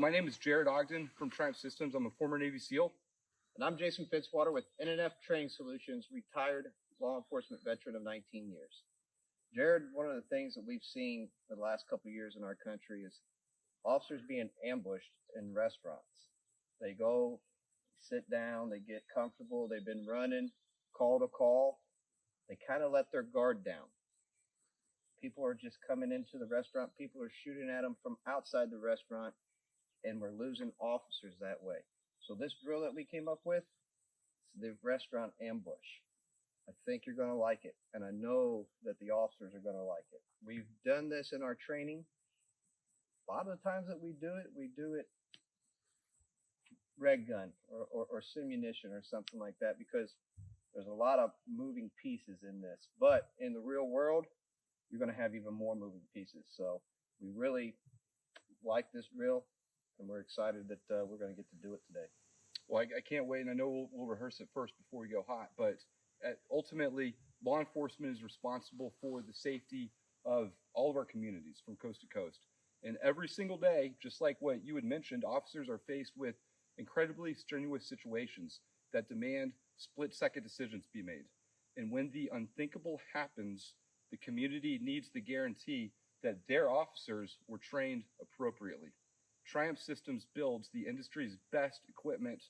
my name is Jared Ogden from Triumph Systems. I'm a former Navy SEAL. And I'm Jason Fitzwater with N&F Training Solutions, retired law enforcement veteran of 19 years. Jared, one of the things that we've seen in the last couple of years in our country is officers being ambushed in restaurants. They go, sit down, they get comfortable, they've been running, call to call. They kind of let their guard down. People are just coming into the restaurant. People are shooting at them from outside the restaurant, and we're losing officers that way. So this drill that we came up with, is the restaurant ambush. I think you're going to like it, and I know that the officers are going to like it. We've done this in our training. A lot of the times that we do it reg gun or simunition or something like that, because there's a lot of moving pieces in this. But in the real world, you're going to have even more moving pieces. So we really like this drill, and we're excited that we're going to get to do it today. Well, I can't wait, and I know we'll rehearse it first before we go hot, but ultimately, law enforcement is responsible for the safety of all of our communities from coast to coast. And every single day, just like what you had mentioned, officers are faced with incredibly strenuous situations that demand split-second decisions be made. And when the unthinkable happens, the community needs the guarantee that their officers were trained appropriately. Triumph Systems builds the industry's best equipment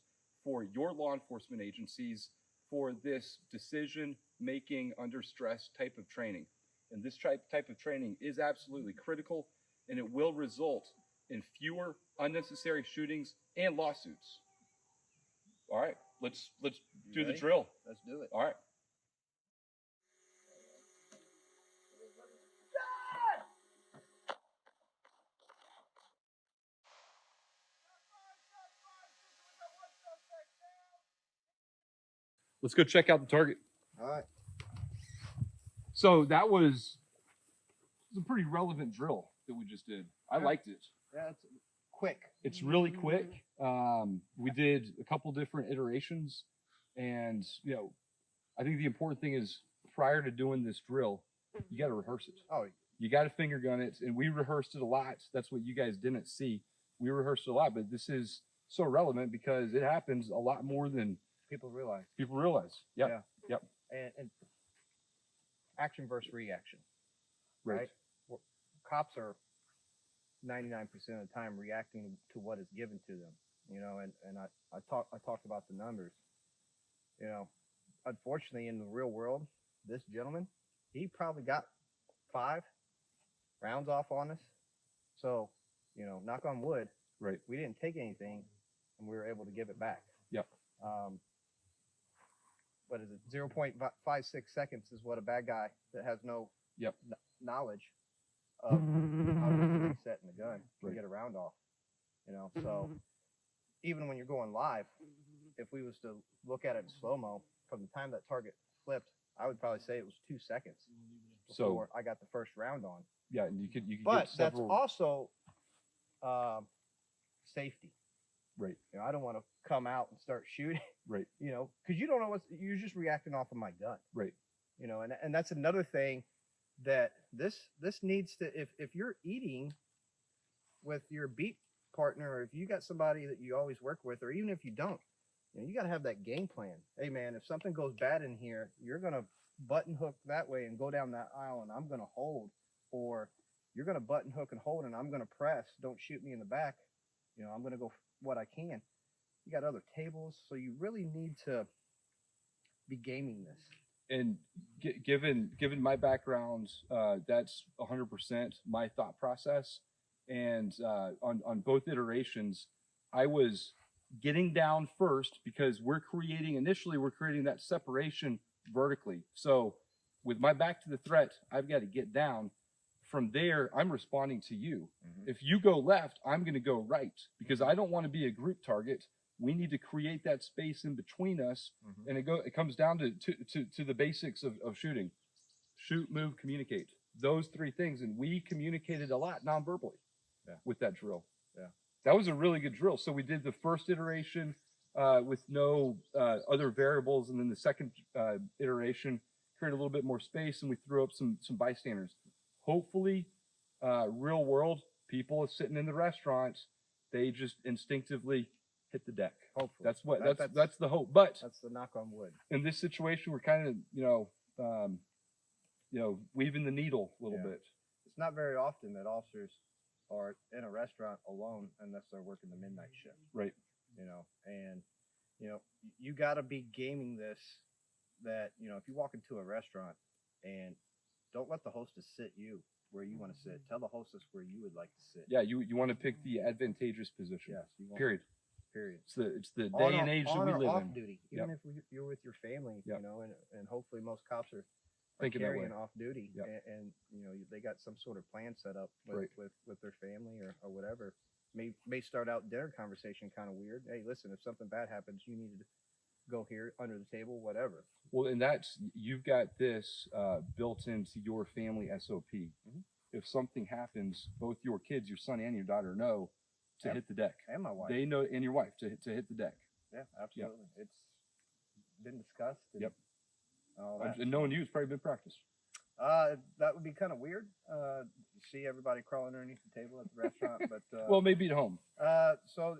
for your law enforcement agencies for this decision-making under stress type of training. And this type of training is absolutely critical, and it will result in fewer unnecessary shootings and lawsuits. All right, let's do the drill. Let's do it. All right. Let's go check out the target. All right. So that was a pretty relevant drill that we just did. I liked it. Yeah, it's quick. It's really quick. We did a couple different iterations, and I think the important thing is prior to doing this drill, you got to rehearse it. Oh, you got to finger gun it, and we rehearsed it a lot. That's what you guys didn't see. We rehearsed it a lot, but this is so relevant because it happens a lot more than people realize. Yep. Yeah. Yep. And action versus reaction. Right. Cops are 99% of the time reacting to what is given to them. And I talked about the numbers. Unfortunately, in the real world, this gentleman, he probably got 5 rounds off on us. So, knock on wood. Right. We didn't take anything, and we were able to give it back. Yep. What is it? 0.56 seconds is what a bad guy that has no knowledge of how to reset in the gun can get a round off. So even when you're going live, if we was to look at it in slow-mo, from the time that target flipped, I would probably say it was 2 seconds before I got the first round on. Yeah, and you could but get several... that's also safety. Right. I don't want to come out and start shooting. Right. Because you don't know you're just reacting off of my gun. Right. And that's another thing that this needs to, if you're eating with your beat partner, or if you got somebody that you always work with, or even if you don't, you got to have that game plan. Hey man, if something goes bad in here, you're going to button hook that way and go down that aisle, and I'm going to hold, or you're going to button hook and hold, and I'm going to press. Don't shoot me in the back. I'm going to go what I can. You got other tables, so you really need to be gaming this. And given my background, that's 100% my thought process. And on both iterations, I was getting down first because we're creating that separation vertically. So with my back to the threat, I've got to get down. From there, I'm responding to you. Mm-hmm. If you go left, I'm going to go right, because I don't want to be a group target. We need to create that space in between us. Mm-hmm. And it comes down to the basics of shooting. Shoot, move, communicate. Those 3 things. And we communicated a lot non-verbally with that drill. Yeah. That was a really good drill. So we did the first iteration with no other variables. And then the second iteration created a little bit more space, and we threw up some bystanders. Hopefully, real world people are sitting in the restaurant, they just instinctively hit the deck. Hopefully. That's the hope. But That's the knock on wood. in this situation, we're kind of weaving the needle a little Yeah. bit. It's not very often that officers are in a restaurant alone unless they're working the midnight shift. Right. And you got to be gaming this. That if you walk into a restaurant and don't let the hostess sit you where you want to sit. Tell the hostess where you would like to sit. Yeah, you want to pick the advantageous position. Yes. You want, Period. Period. It's the day and age that we live off in. duty, even if you're with your family, Yep. and hopefully most cops are Thinking that way. carrying off duty, Yep. and they got some sort of plan set up with Right. with their family or whatever. May start out dinner conversation kind of weird. Hey, listen, if something bad happens, you need to go here under the table, whatever. Well, and you've got this built into your family SOP. Mhm. If something happens, both your kids, your son and your daughter, know to Yep. hit the deck. And my wife. They know, and your wife to hit the deck. Yeah, absolutely. It's been discussed. And Yep. all that. And knowing you, it's probably been practiced. That would be kind of weird. You see everybody crawling underneath the table at the restaurant, but Well, maybe at home, so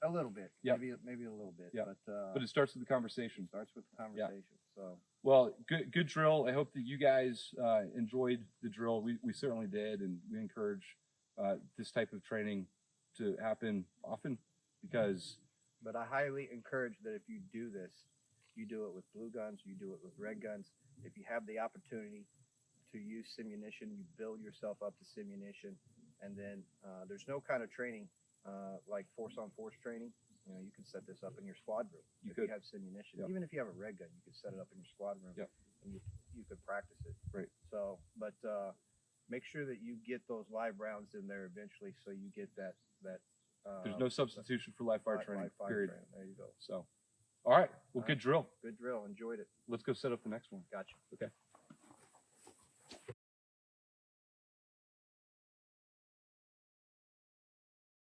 a little bit, Yep. maybe a little bit, Yep. but but it starts with the conversation. starts with the conversation. So Well, good drill. I hope that you guys enjoyed the drill. We certainly did, and we encourage this type of training to happen often because but I highly encourage that if you do this, you do it with blue guns, you do it with red guns. If you have the opportunity to use simunition, you build yourself up to simunition, and then there's no kind of training like force-on-force training. You can set this up in your squad room. You If could. you have simunition. Yep. Even if you have a red gun, you could set it up in your squad room, Yep. and you could practice it. Right. So, but make sure that you get those live rounds in there eventually, so you get that. there's no substitution for live fire training. live fire Period. training. There you go. So, all right. Well, All good drill. Good drill. Enjoyed it. Let's go set up the next one. Gotcha. Okay.